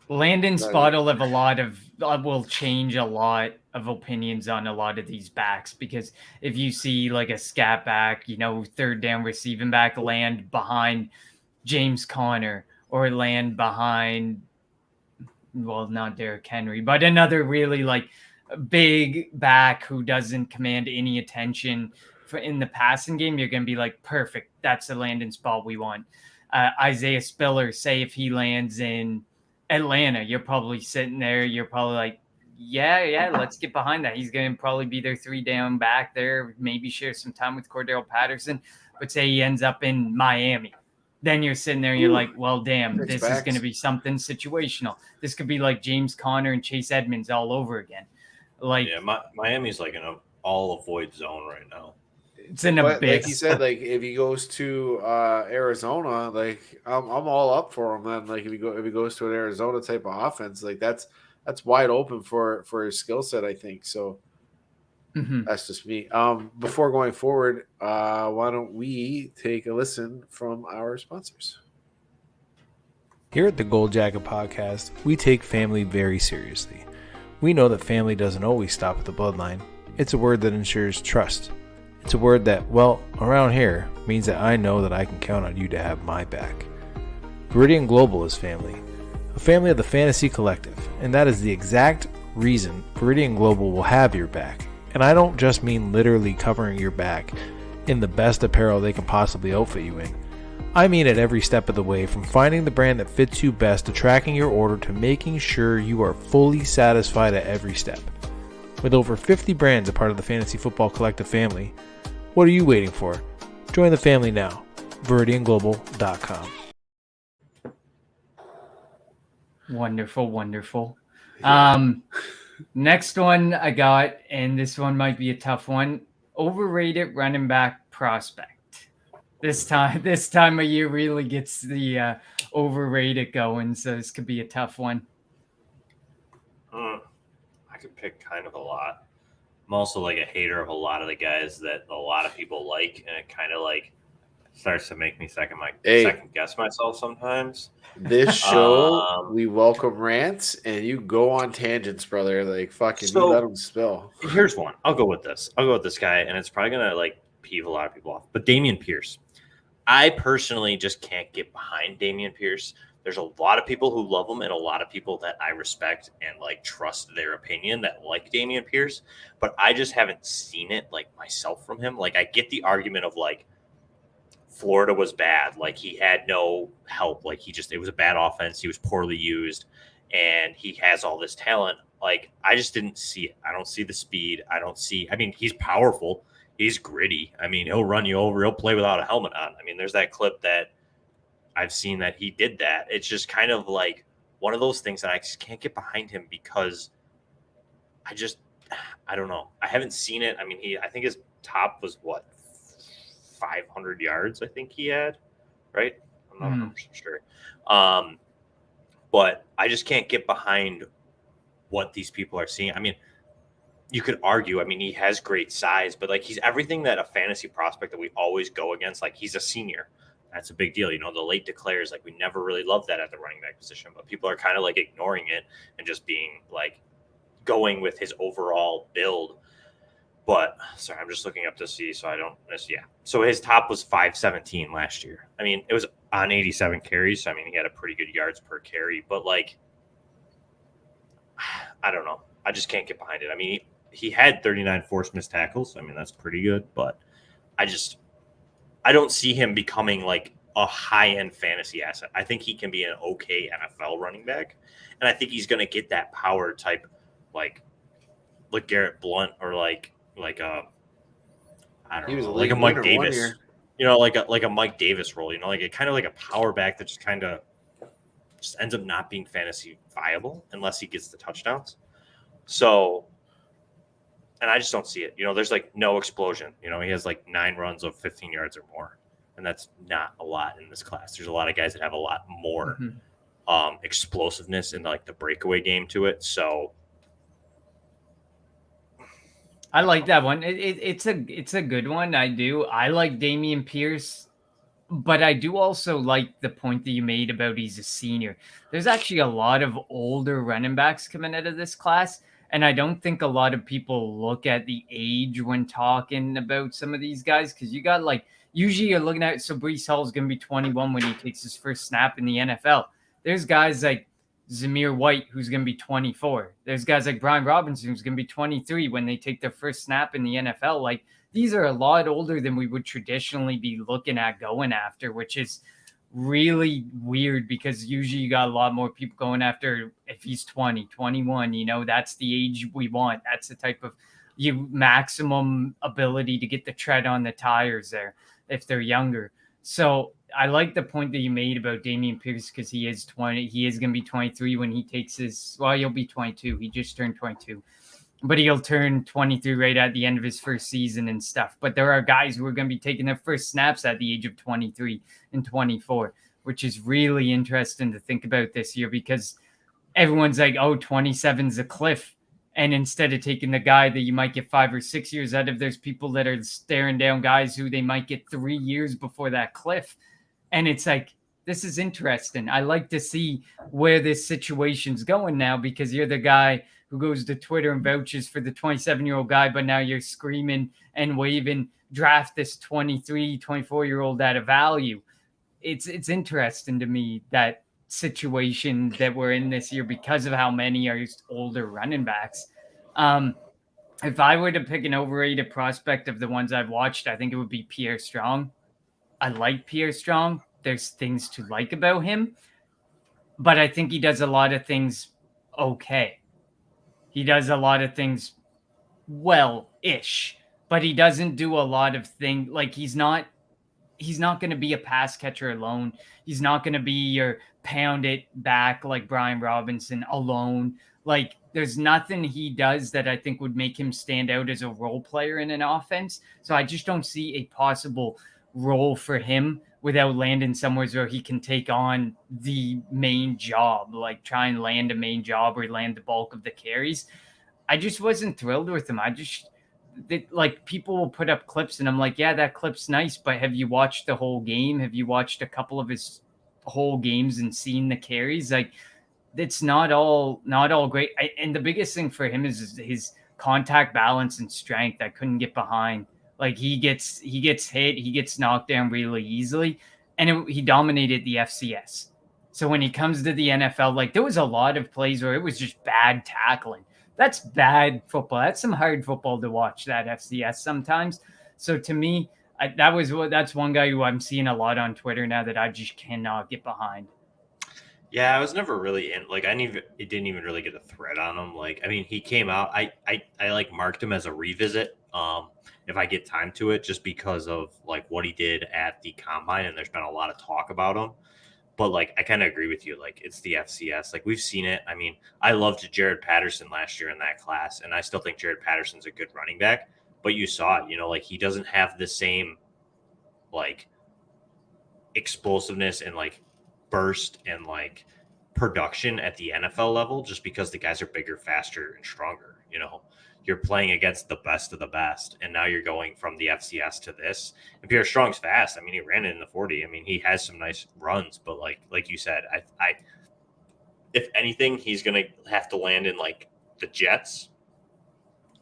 Landon Spot will change a lot of opinions on a lot of these backs, because if you see like a scat back, third down receiving back land behind James Conner or land behind, well, not Derrick Henry, but another really like big back who doesn't command any attention in the passing game, you're going to be like, perfect. That's the Landon Spot we want. Isaiah Spiller, say if he lands in Atlanta, you're probably sitting there. You're probably like, yeah, let's get behind that. He's going to probably be their 3 down back there, maybe share some time with Cordell Patterson. But say he ends up in Miami, then you're sitting there and you're like, well, damn, this is going to be something situational. This could be like James Conner and Chase Edmonds all over again. Like, yeah, Miami's like in an all avoid zone right now. It's an abyss. Like you said, like if he goes to Arizona, like I'm all up for him. Then, like if he goes to an Arizona type of offense, like that's wide open for his skill set, I think. So that's just me. Before going forward, why don't we take a listen from our sponsors? Here at the Gold Jacket Podcast, we take family very seriously. We know that family doesn't always stop at the bloodline. It's a word that ensures trust. It's a word that, well, around here, means that I know that I can count on you to have my back. Veridian Global is family, a family of the Fantasy Collective, and that is the exact reason Veridian Global will have your back. And I don't just mean literally covering your back in the best apparel they can possibly outfit you in. I mean at every step of the way, from finding the brand that fits you best to tracking your order to making sure you are fully satisfied at every step. With over 50 brands a part of the Fantasy Football Collective family, what are you waiting for? Join the family now. VeridianGlobal.com. Wonderful. Next one I got, and this one might be a tough one. Overrated running back prospect. This time of year really gets the overrated going, so this could be a tough one. I could pick kind of a lot. I'm also like a hater of a lot of the guys that a lot of people like, and it kind of like starts to make me second guess myself sometimes. This show, we welcome rants, and you go on tangents, brother. Like fucking, you let them spill. Here's one. I'll go with this guy, and it's probably gonna like peeve a lot of people off. But Dameon Pierce, I personally just can't get behind Dameon Pierce. There's a lot of people who love him and a lot of people that I respect and like trust their opinion that like Dameon Pierce, but I just haven't seen it like myself from him. Like I get the argument of like Florida was bad. Like he had no help. Like it was a bad offense. He was poorly used and he has all this talent. Like I just didn't see it. I don't see the speed. I mean, he's powerful. He's gritty. I mean, he'll run you over. He'll play without a helmet on. I mean, there's that clip that I've seen that he did that. It's just kind of like one of those things that I just can't get behind him because I don't know. I haven't seen it. I mean, I think his top was what, 500 yards. I think he had, right? I'm not 100% sure. But I just can't get behind what these people are seeing. I mean, you could argue, I mean, he has great size, but like he's everything that a fantasy prospect that we always go against. Like he's a senior. That's a big deal. You know, the late declares, like we never really loved that at the running back position, but people are kind of like ignoring it and just being like going with his overall build. But sorry, I'm just looking up to see so I don't miss. Yeah. So his top was 517 last year. I mean, it was on 87 carries. So I mean, he had a pretty good yards per carry, but like, I don't know. I just can't get behind it. I mean, he had 39 forced missed tackles. I mean, that's pretty good, but I don't see him becoming like a high-end fantasy asset. I think he can be an okay NFL running back, and I think he's going to get that power type, like Garrett Blunt or like a I don't know, like a Mike Davis, you know, like a Mike Davis role, you know, like a kind of like a power back that just kind of just ends up not being fantasy viable unless he gets the touchdowns. So, and I just don't see it. You know, there's like no explosion. You know, he has like 9 runs of 15 yards or more, and that's not a lot in this class. There's a lot of guys that have a lot more explosiveness in like the breakaway game to it. So I like that one. It's a good one. I do. I like Dameon Pierce, but I do also like the point that you made about he's a senior. There's actually a lot of older running backs coming out of this class, and I don't think a lot of people look at the age when talking about some of these guys, because you got like, usually you're looking at, so Breece Hall is going to be 21 when he takes his first snap in the NFL. There's guys like Zamir White, who's going to be 24. There's guys like Brian Robinson, who's going to be 23 when they take their first snap in the NFL. Like, these are a lot older than we would traditionally be looking at going after, which is really weird because usually you got a lot more people going after if he's 20, 21, you know, that's the age we want. That's the type of maximum ability to get the tread on the tires there if they're younger. So I like the point that you made about Dameon Pierce because he is 20. He is going to be 23 when he takes his, well, he'll be 22. He just turned 22. But he'll turn 23 right at the end of his first season and stuff. But there are guys who are going to be taking their first snaps at the age of 23 and 24, which is really interesting to think about this year because everyone's like, oh, 27's a cliff. And instead of taking the guy that you might get 5 or 6 years out of, there's people that are staring down guys who they might get 3 years before that cliff. And it's like, this is interesting. I like to see where this situation's going now because you're the guy who goes to Twitter and vouches for the 27-year-old guy, but now you're screaming and waving, draft this 23, 24-year-old at a value. It's interesting to me, that situation that we're in this year because of how many are older running backs. If I were to pick an overrated prospect of the ones I've watched, I think it would be Pierre Strong. I like Pierre Strong. There's things to like about him, but I think he does a lot of things okay. He does a lot of things well-ish, but he doesn't do a lot of things like he's not going to be a pass catcher alone. He's not going to be your pound it back like Brian Robinson alone. Like there's nothing he does that I think would make him stand out as a role player in an offense. So I just don't see a possible role for him without landing somewhere where he can take on the main job, like try and land a main job or land the bulk of the carries. I just wasn't thrilled with him. Like people will put up clips and I'm like, yeah, that clip's nice, but have you watched the whole game? Have you watched a couple of his whole games and seen the carries? Like it's not all great. And the biggest thing for him is his contact balance and strength. I couldn't get behind. Like he gets hit, he gets knocked down really easily, and he dominated the FCS. So when he comes to the NFL, like there was a lot of plays where it was just bad tackling. That's bad football. That's some hard football to watch, that FCS sometimes. So to me, that's one guy who I'm seeing a lot on Twitter now that I just cannot get behind. Yeah, I was never really in. Like, it didn't even really get a thread on him. Like, I mean, he came out. I like marked him as a revisit. If I get time to it, just because of like what he did at the combine, and there's been a lot of talk about him. But like, I kind of agree with you. Like, it's the FCS. Like, we've seen it. I mean, I loved Jared Patterson last year in that class, and I still think Jared Patterson's a good running back. But you saw it, like he doesn't have the same like explosiveness and like burst and like production at the NFL level just because the guys are bigger, faster, and stronger. You're playing against the best of the best, and now you're going from the FCS to this. And Pierre Strong's fast. I mean, he ran it in the 40. I mean, he has some nice runs, but like you said, I if anything, he's gonna have to land in like the Jets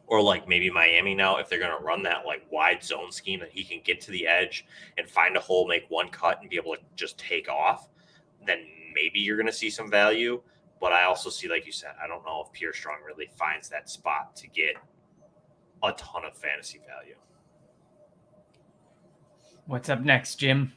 or like maybe Miami now if they're gonna run that like wide zone scheme that he can get to the edge and find a hole, make one cut, and be able to just take off. Then maybe you're gonna see some value. But I also see, like you said, I don't know if Pierre Strong really finds that spot to get a ton of fantasy value. What's up next, Jim?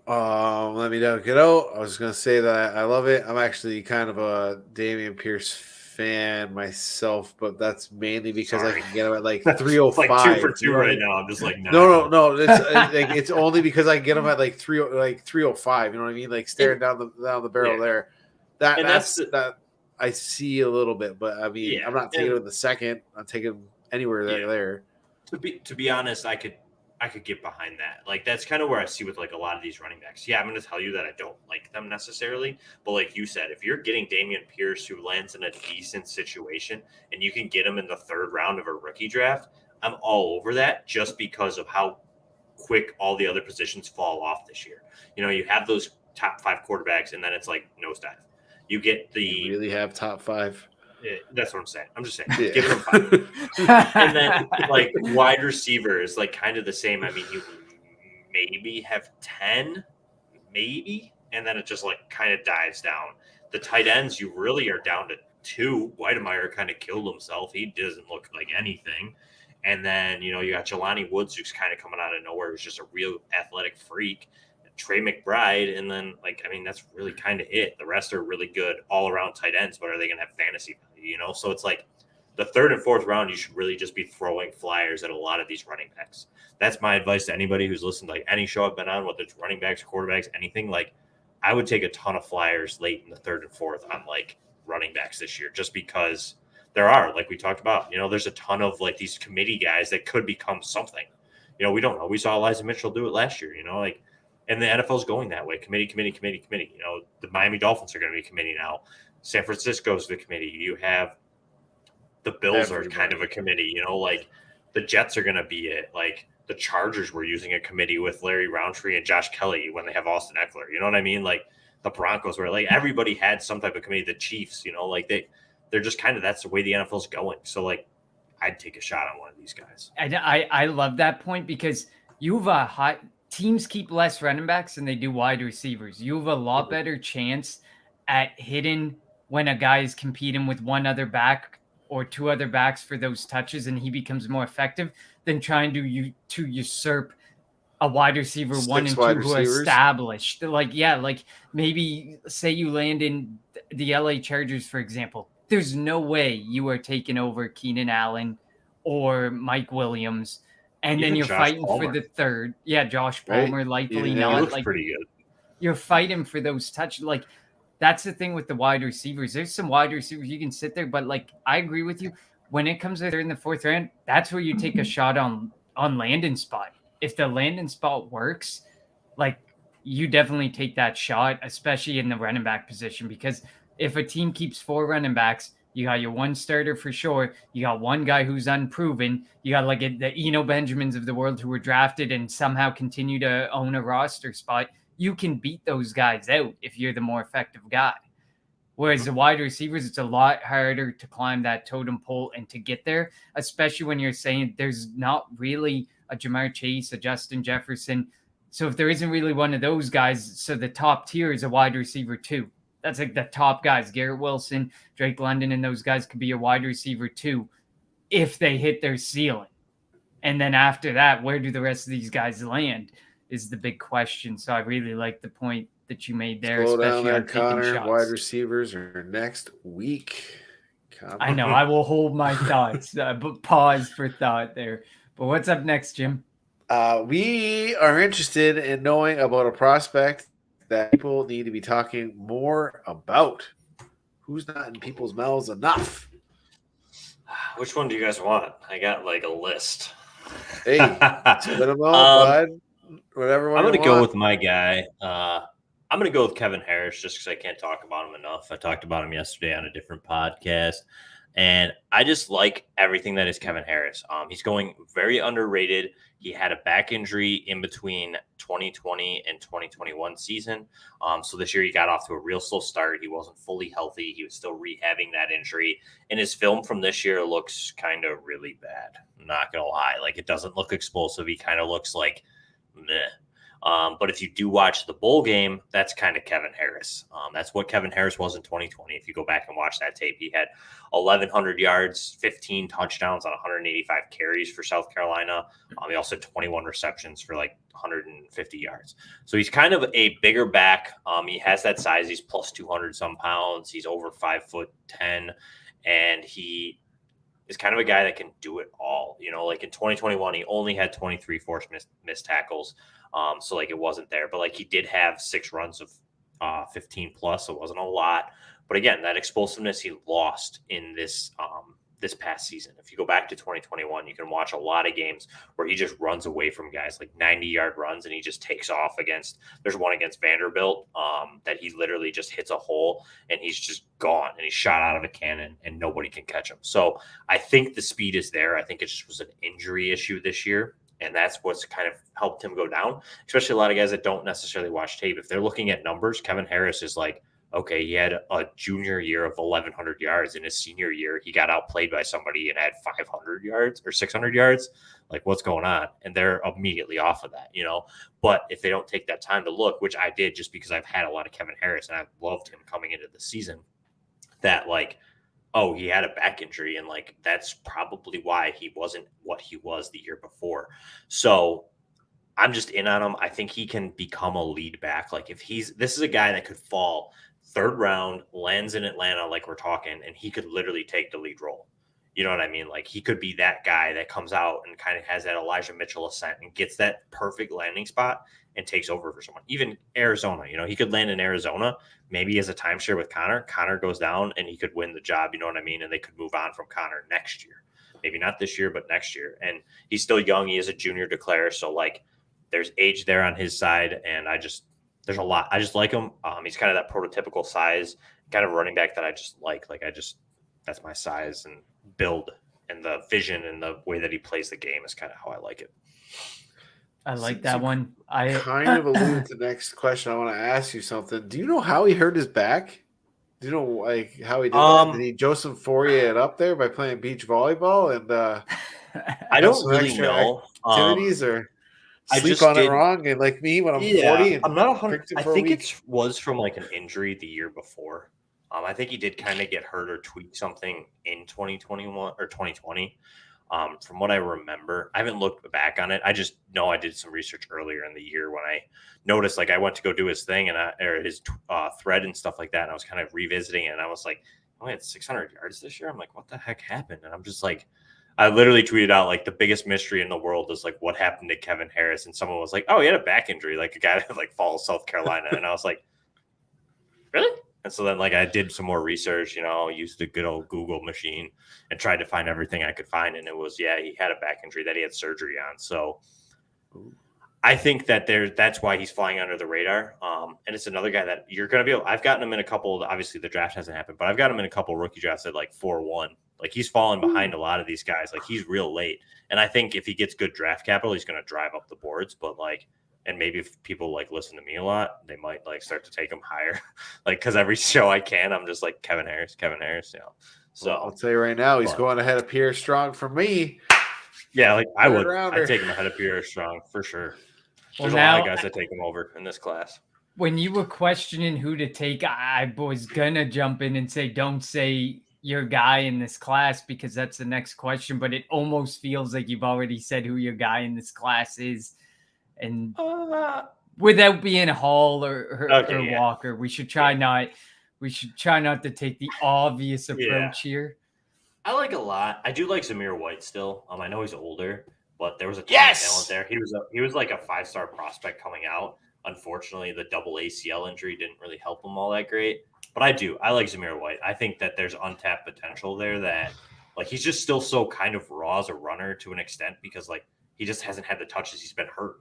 Let me get out. I was going to say that I love it. I'm actually kind of a Damian Pierce fan myself, but that's mainly because I can get him at like 305. It's like 2 for 2 right now. I'm just like, no. It's only because I can get him at like 305. You know what I mean? Like staring down the barrel there. That's I see a little bit, but I mean, I'm not taking him in the second. I'm taking him anywhere there. To be honest, I could get behind that. Like, that's kind of where I see with like a lot of these running backs. Yeah, I'm going to tell you that I don't like them necessarily, but like you said, if you're getting Damian Pierce who lands in a decent situation and you can get him in the 3rd round of a rookie draft, I'm all over that just because of how quick all the other positions fall off this year. You have those top 5 quarterbacks, and then it's like nosedive. You get You really have top 5. Yeah, that's what I'm saying. I'm just saying, Yeah. give them 5. And then like wide receiver is like kind of the same. I mean, you maybe have 10, maybe, and then it just like kind of dives down. The tight ends, you really are down to 2. Weidemeyer kind of killed himself. He doesn't look like anything. And then, you got Jelani Woods, who's kind of coming out of nowhere, who's just a real athletic freak. Trey McBride, and then that's really kind of it. The rest are really good all around tight ends, but are they going to have fantasy value? So it's like the 3rd and 4th round, you should really just be throwing flyers at a lot of these running backs. That's my advice to anybody who's listened to like any show I've been on, whether it's running backs, quarterbacks, anything. Like, I would take a ton of flyers late in the 3rd and 4th on like running backs this year, just because there are, like we talked about, there's a ton of like these committee guys that could become something. We don't know. We saw Elijah Mitchell do it last year, and the NFL is going that way. Committee. The Miami Dolphins are going to be committee now. San Francisco's the committee. You have the Bills are kind of a committee. Like the Jets are going to be it. Like the Chargers were using a committee with Larry Roundtree and Josh Kelly when they have Austin Eckler. You know what I mean? Like the Broncos were like everybody had some type of committee. The Chiefs, like they're just kind of that's the way the NFL's going. So like I'd take a shot on one of these guys. I love that point because you have a high – teams keep less running backs than they do wide receivers. You have a lot better chance at hitting when a guy is competing with one other back or 2 other backs for those touches and he becomes more effective than trying to usurp a wide receiver 1 and 2 who are established. Like maybe say you land in the LA Chargers, for example. There's no way you are taking over Keenan Allen or Mike Williams. And then you're Josh fighting Palmer. for the 3rd. Yeah, Josh Palmer, likely Yeah, not. He looks like pretty good. You're fighting for those touches. Like that's the thing with the wide receivers. There's some wide receivers you can sit there, but like I agree with you. When it comes to 3rd and the 4th round, that's where you take a shot on landing spot. If the landing spot works, like you definitely take that shot, especially in the running back position. Because if a team keeps 4 running backs, you got your 1 starter for sure. You got 1 guy who's unproven. You got like the Eno Benjamins of the world who were drafted and somehow continue to own a roster spot. You can beat those guys out if you're the more effective guy. Whereas the wide receivers, it's a lot harder to climb that totem pole and to get there, especially when you're saying there's not really a Jamar Chase, a Justin Jefferson. So if there isn't really one of those guys, so the top tier is a wide receiver too. That's like the top guys. Garrett Wilson, Drake London, and those guys could be a wide receiver too if they hit their ceiling. And then after that, where do the rest of these guys land is the big question. So I really like the point that you made there. Slow down especially there, on taking Connor. shots. Wide receivers are next week. Come I know. on. I will hold my thoughts, but pause for thought there. But what's up next, Jim? We are interested in knowing about a prospect that people need to be talking more about. Who's not in people's mouths enough? Which one do you guys want? I got like a list. Hey, split them all, bud. Whatever one I'm going to you go want. with my guy. I'm going to go with Kevin Harris just because I can't talk about him enough. I talked about him yesterday on a different podcast, and I just like everything that is Kevin Harris. He's going very underrated. He had a back injury in between 2020 and 2021 season. So this year he got off to a real slow start. He wasn't fully healthy. He was still rehabbing that injury. And his film from this year looks kind of really bad. I'm not going to lie. Like, it doesn't look explosive. He kind of looks like meh. But if you do watch the bowl game, that's kind of Kevin Harris. That's what Kevin Harris was in 2020. If you go back and watch that tape, he had 1,100 yards, 15 touchdowns on 185 carries for South Carolina. He also had 21 receptions for like 150 yards. So he's kind of a bigger back. He has that size. He's plus 200 some pounds. He's over 5'10", and he is kind of a guy that can do it all. You know, like in 2021, he only had 23 forced missed tackles. So like it wasn't there, but like he did have 6 runs of 15 plus. So it wasn't a lot, but again, that explosiveness he lost in this past season. If you go back to 2021, you can watch a lot of games where he just runs away from guys, like 90-yard runs, and he just takes off against. There's one against Vanderbilt that he literally just hits a hole and he's just gone, and he's shot out of a cannon and nobody can catch him. So I think the speed is there. I think it just was an injury issue this year. And that's what's kind of helped him go down, especially a lot of guys that don't necessarily watch tape. If they're looking at numbers, Kevin Harris is like, okay, he had a junior year of 1,100 yards. In his senior year, he got outplayed by somebody and had 500 yards or 600 yards. Like, what's going on? And they're immediately off of that, you know. But if they don't take that time to look, which I did just because I've had a lot of Kevin Harris and I loved him coming into the season, that like, oh, he had a back injury, and like that's probably why he wasn't what he was the year before. So I'm just in on him. I think he can become a lead back. Like, if this is a guy that could fall 3rd round, lands in Atlanta like we're talking, and he could literally take the lead role. You know what I mean? Like, he could be that guy that comes out and kind of has that Elijah Mitchell ascent and gets that perfect landing spot and takes over for someone. Even Arizona, you know, he could land in Arizona, maybe as a timeshare with Connor. Connor goes down and he could win the job, you know what I mean? And they could move on from Connor next year. Maybe not this year, but next year. And he's still young. He is a junior declare. So, like, there's age there on his side. And there's a lot. I just like him. He's kind of that prototypical size, kind of running back that I just like. Like, that's my size and build, and the vision and the way that he plays the game is kind of how I like it. I like that one. I kind of alluded to the next question. I want to ask you something. Do you know how he hurt his back? Do you know like how he did that? Did he Joseph Fourier it up there by playing beach volleyball and I don't really know activities or I sleep just on it did- wrong and like me when I'm 40 and I'm not 100. picked it I for a think week? it was from like an injury the year before. I think he did kind of get hurt or tweak something in 2021 or 2020. From what I remember, I haven't looked back on it. I just know I did some research earlier in the year when I noticed, like, I went to go do his thing or his thread and stuff like that. And I was kind of revisiting it, and I was like, oh, I had 600 yards this year. I'm like, what the heck happened? And I'm just like, I literally tweeted out, like, the biggest mystery in the world is like, what happened to Kevin Harris? And someone was like, oh, he had a back injury, like a guy that like follows South Carolina. And I was like, really? And so then, like, I did some more research, you know, used the good old Google machine and tried to find everything I could find. And it was, yeah, he had a back injury that he had surgery on. So I think that that's why he's flying under the radar. And it's another guy that you're going to be able, I've gotten him in a couple, obviously the draft hasn't happened, but I've got him in a couple rookie drafts at like 4-1. Like, he's fallen behind a lot of these guys. Like, he's real late. And I think if he gets good draft capital, he's going to drive up the boards. But like, and maybe if people like listen to me a lot, they might like start to take him higher. Like, because every show I can, I'm just like Kevin Harris, you know. So I'll tell you right now, he's going ahead of Pierre Strong for me. Yeah, like I would. Rounder. I'd take him ahead of Pierre Strong for sure. Well, There's a lot of guys that take him over in this class. When you were questioning who to take, I was gonna jump in and say, don't say your guy in this class, because that's the next question. But it almost feels like you've already said who your guy in this class is. And without being Hall or Walker, we should try not to take the obvious approach here. I like a lot. I do like Zamir White still. I know he's older, but there was a ton of talent there. He was like a 5-star prospect coming out. Unfortunately, the double ACL injury didn't really help him all that great. But I like Zamir White. I think that there's untapped potential there that like he's just still so kind of raw as a runner to an extent because like he just hasn't had the touches. He's been hurt.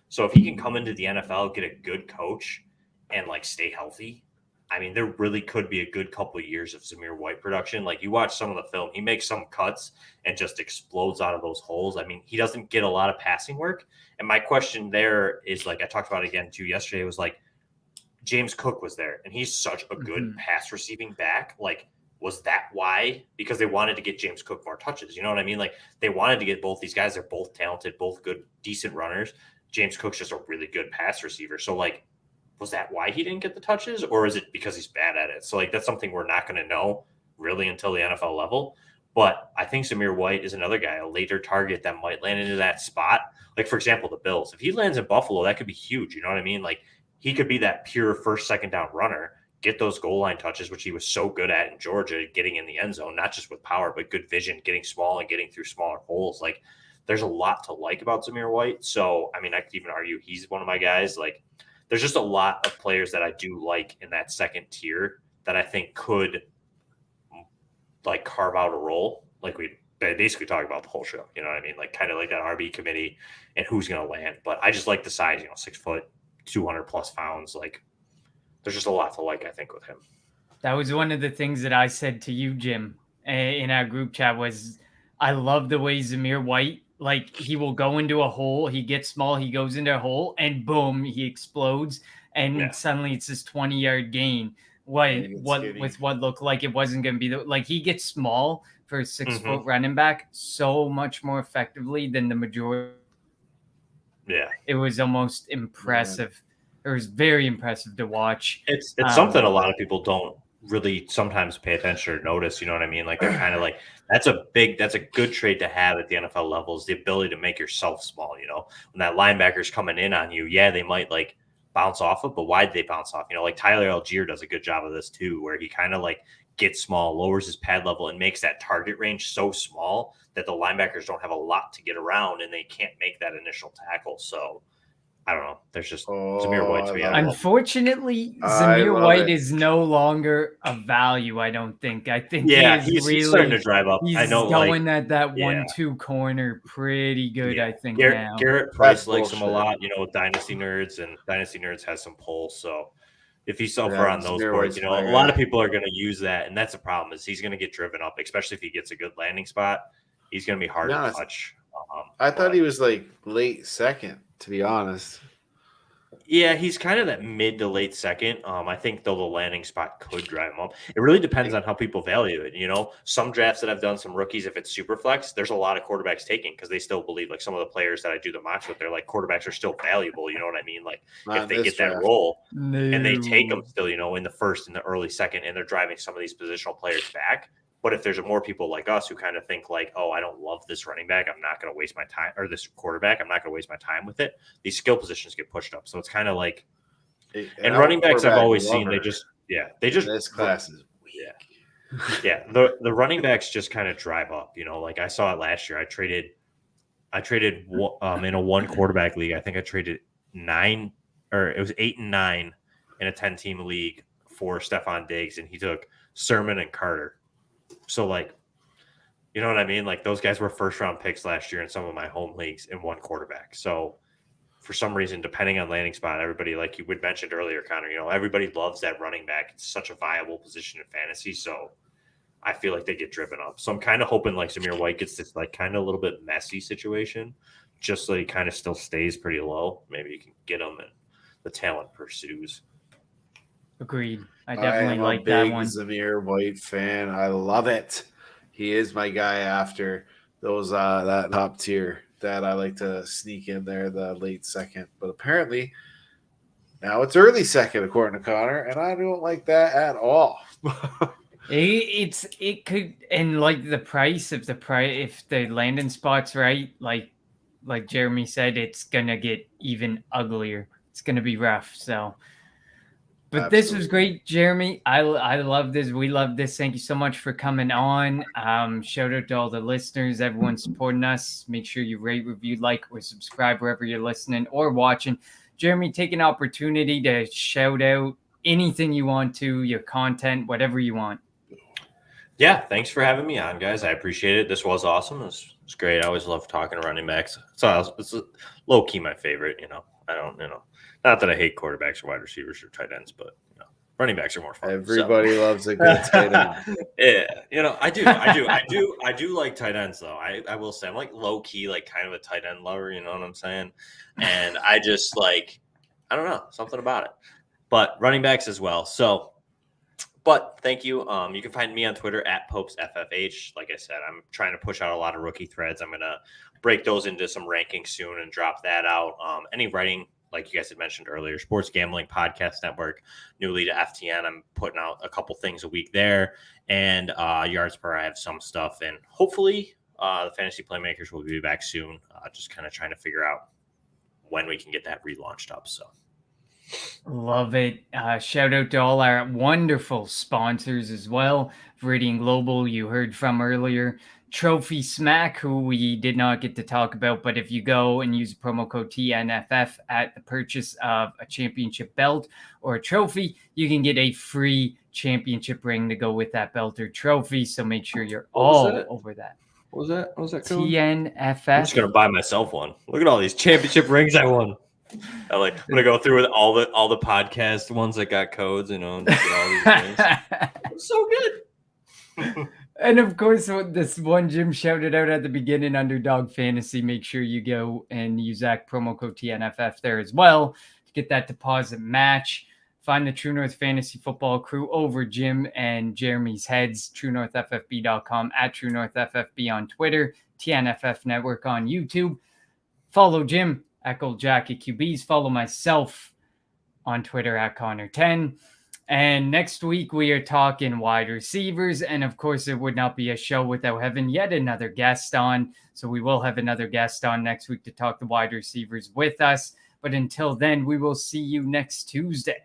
So if he can come into the NFL, get a good coach, and like stay healthy, I mean, there really could be a good couple of years of Zamir White production. Like you watch some of the film, he makes some cuts and just explodes out of those holes. I mean, he doesn't get a lot of passing work. And my question there is like I talked about again too yesterday was like James Cook was there and he's such a good pass receiving back. Like, was that why? Because they wanted to get James Cook more touches. You know what I mean? Like they wanted to get both these guys. They're both talented, both good, decent runners. James Cook's just a really good pass receiver. So like, was that why he didn't get the touches or is it because he's bad at it? So like, that's something we're not going to know really until the NFL level. But I think Zamir White is another guy, a later target that might land into that spot. Like, for example, the Bills. If he lands in Buffalo, that could be huge. You know what I mean? Like, he could be that pure first, second down runner, get those goal line touches, which he was so good at in Georgia, getting in the end zone, not just with power, but good vision, getting small and getting through smaller holes. Like, there's a lot to like about Zamir White. So, I mean, I could even argue he's one of my guys. Like, there's just a lot of players that I do like in that second tier that I think could like carve out a role. Like we basically talk about the whole show, you know what I mean? Like kind of like that RB committee and who's going to land. But I just like the size, 6 foot, 200 plus pounds. Like there's just a lot to like, I think, with him. That was one of the things that I said to you, Jim, in our group chat was I love the way Zamir White, like he will go into a hole, he gets small, he goes into a hole, and boom, he explodes, and suddenly it's this 20-yard gain. With what looked like it wasn't going to be like he gets small for a 6 foot running back so much more effectively than the majority. Yeah, it was almost impressive. It was very impressive to watch. It's something a lot of people don't really sometimes pay attention or notice. You know what I mean? Like they're kind of like that's a good trait to have at the NFL level is the ability to make yourself small. When that linebacker's coming in on you, they might like bounce off of, but why did they bounce off? Like Tyler Algier does a good job of this too, where he kind of like gets small, lowers his pad level, and makes that target range so small that the linebackers don't have a lot to get around and they can't make that initial tackle. So I don't know. There's just Zamir White to me. Unfortunately, Zamir White is no longer a value. I don't think. I think he's really starting to drive up. He's I know, going at that 1-2 corner pretty good. I think now. Garrett Price likes him a lot. With Dynasty Nerds, and Dynasty Nerds has some pull. So if he's so far on those boards, a lot of people are going to use that, and that's the problem. Is he's going to get driven up, especially if he gets a good landing spot. He's going to be hard to touch. I thought he was like late second, to be honest. Yeah, he's kind of that mid to late second. I think though the landing spot could drive him up. It really depends on how people value it. Some drafts that I've done, some rookies, if it's super flex, there's a lot of quarterbacks taking because they still believe like some of the players that I do the mocks with, they're like quarterbacks are still valuable. You know what I mean? Like if they get that role and they take them still, in the first and the early second, and they're driving some of these positional players back. But if there's more people like us who kind of think like, oh, I don't love this running back, I'm not going to waste my time, or this quarterback, I'm not going to waste my time with it. These skill positions get pushed up. So it's kind of like, and running backs I've always seen, they just this class is weak. Yeah. The running backs just kind of drive up, like I saw it last year. I traded in a 1 quarterback league. I think I traded 9 or it was 8 and 9 in a 10-team league for Stephon Diggs, and he took Sermon and Carter. So, like, you know what I mean? Like, those guys were first-round picks last year in some of my home leagues in 1 quarterback. So, for some reason, depending on landing spot, everybody, like you would mentioned earlier, Connor, everybody loves that running back. It's such a viable position in fantasy. So, I feel like they get driven up. So, I'm kind of hoping, like, Zamir White gets this, like, kind of a little bit messy situation just so he kind of still stays pretty low. Maybe you can get him and the talent pursues. Agreed. I definitely like that one. Zamir White fan. I love it. He is my guy after those that top tier that I like to sneak in there, the late second. But apparently now it's early second according to Connor, and I don't like that at all. It could, and like the price, if the landing spot's right, like Jeremy said, it's gonna get even uglier. It's gonna be rough. So. But Absolutely. This was great, Jeremy. I love this. We love this. Thank you so much for coming on. Shout out to all the listeners, everyone supporting us. Make sure you rate, review, like, or subscribe wherever you're listening or watching. Jeremy, take an opportunity to shout out anything you want to, your content, whatever you want. Yeah, thanks for having me on, guys. I appreciate it. This was awesome. It was great. I always love talking running backs. So it's low key my favorite. I don't, not that I hate quarterbacks or wide receivers or tight ends, but running backs are more fun. Everybody loves a good tight end. Yeah, I do like tight ends though. I will say I'm like low key, like kind of a tight end lover. You know what I'm saying? And I just like, I don't know, something about it. But running backs as well. So. But thank you. You can find me on Twitter at PopesFFH. Like I said, I'm trying to push out a lot of rookie threads. I'm going to break those into some rankings soon and drop that out. Any writing, like you guys had mentioned earlier, Sports Gambling Podcast Network, newly to FTN. I'm putting out a couple things a week there. And Yards Per, I have some stuff. And hopefully the Fantasy Playmakers will be back soon. Just kind of trying to figure out when we can get that relaunched up. So. Love it. Shout out to all our wonderful sponsors as well. Veridian Global, you heard from earlier. Trophy Smack, who we did not get to talk about, but if you go and use promo code TNFF at the purchase of a championship belt or a trophy, you can get a free championship ring to go with that belt or trophy. So make sure you're all over that. What was that code? TNFF. I'm just going to buy myself one. Look at all these championship rings I won. I'm gonna go through with all the podcast ones that got codes, and just get all these things. It's so good. And of course, this one Jim shouted out at the beginning, Underdog Fantasy. Make sure you go and use that promo code TNFF there as well to get that deposit match. Find the True North Fantasy Football crew over Jim and Jeremy's heads. TrueNorthFFB.com, at TrueNorthFFB on Twitter, TNFF Network on YouTube. Follow Jim at Gold Jacket QBs. Follow myself on Twitter at Connor10. And next week we are talking wide receivers. And of course, it would not be a show without having yet another guest on. So we will have another guest on next week to talk the wide receivers with us. But until then, we will see you next Tuesday.